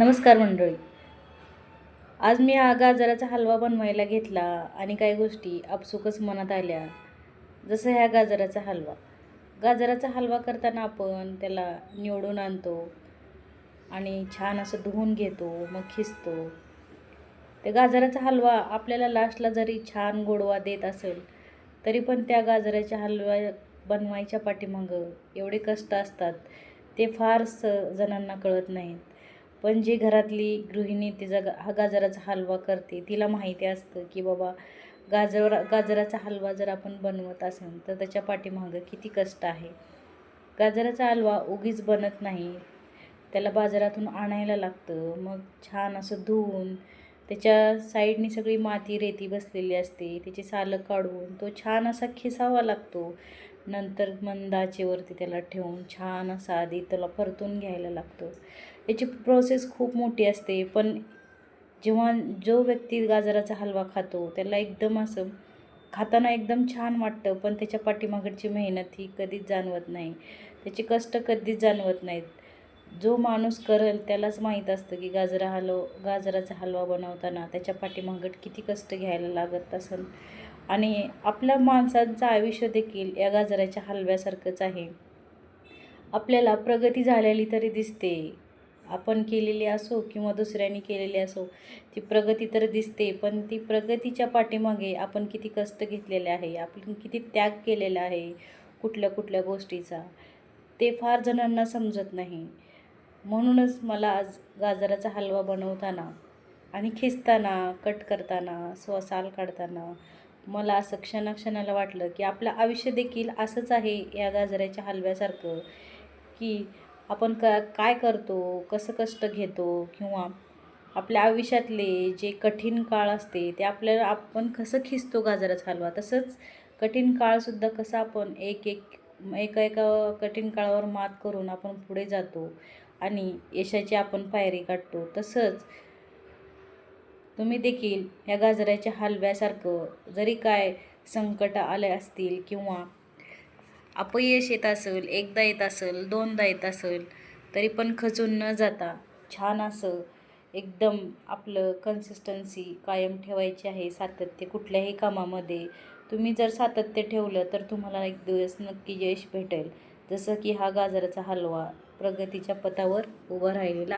नमस्कार मंडळी. आज मी हा गाजराचा हलवा बनवायला घेतला आणि काही गोष्टी आपसुकच मनात आल्या. जसं ह्या गाजराचा हलवा करताना आपण त्याला निवडून आणतो आणि छान असं धुवून घेतो, मग खिसतो. ते गाजराचा हलवा आपल्याला लास्टला जरी छान गोडवा देत असेल तरी पण त्या गाजराच्या हलवा बनवायच्या पाठीमागं एवढे कष्ट असतात ते फार जणांना कळत नाहीत. पण जी घरातली गृहिणी हा गाजराचा हलवा करते तिला माहिती असतं की बाबा गाजराचा हलवा जर आपण बनवत असेल तर त्याच्या पाठीमागं किती कष्ट आहे. गाजराचा हलवा उगीच बनत नाही, त्याला बाजारातून आणायला लागतं. मग छान असं धुवून त्याच्या साईडनी सगळी माती रेती बसलेली असते, त्याची सालं काढून तो छान असा खिसावा लागतो. नंतर मंद आचेवरती त्याला ठेवून छान असा आधी त्याला परतून घ्यायला लागतो. याची प्रोसेस खूप मोठी असते, पण जेव्हा जो व्यक्ती गाजराचा हलवा खातो त्याला एकदम असं खाताना एकदम छान वाटतं, पण त्याच्या पाठीमागची मेहनत ही कधीच जाणवत नाही, त्याचे कष्ट कधीच जाणवत नाहीत. जो माणूस करेल त्यालाच माहीत असतं की गाजराचा हलवा बनवताना त्याच्या पाठीमागं किती कष्ट घ्यायला लागत असेल. आणि आपल्या माणसांचं आयुष्य देखील या गाजराच्या हलव्यासारखंच आहे. आपल्याला प्रगती झालेली तरी दिसते, आपण केलेली असो किंवा दुसऱ्यांनी केलेली असो, ती प्रगती तर दिसते, पण ती प्रगतीच्या पाठीमागे आपण किती कष्ट घेतलेले आहे, आपण किती त्याग केलेला आहे कुठल्या कुठल्या गोष्टीचा, ते फार जणांना समजत नाही. म्हणूनच मला आज गाजराचा हलवा बनवताना आणि खिसताना, कट करताना, साल काढताना मला असं क्षणाक्षणाला वाटलं की आपलं आयुष्य देखील असंच आहे या गाजराच्या हलव्यासारखं, की आपण काय करतो, कसं कष्ट घेतो, किंवा आपल्या आयुष्यातले जे कठीण काळ असते ते आपण कसं खिसतो गाजराचा हलवा, तसंच कठीण काळसुद्धा कसं आपण एका एका कठीण काळावर मात करून आपण पुढे जातो आणि यशाची आपण पायरी गाठतो. तसंच तुम्ही देखील या गाजराच्या हलव्यासारखं जरी काय संकट आले असतील किंवा अपयश येत असेल, एकदा येत असेल, दोनदा येत असेल, तरी पण खचून न जाता छान असं एकदम आपलं कन्सिस्टन्सी कायम ठेवायची आहे. सातत्य कुठल्याही कामामध्ये तुम्ही जर सातत्य ठेवलं तर तुम्हाला एक दिवस नक्की यश भेटेल. जसं की हा गाजराचा हलवा प्रगतीच्या पथावर उभा राहिलेला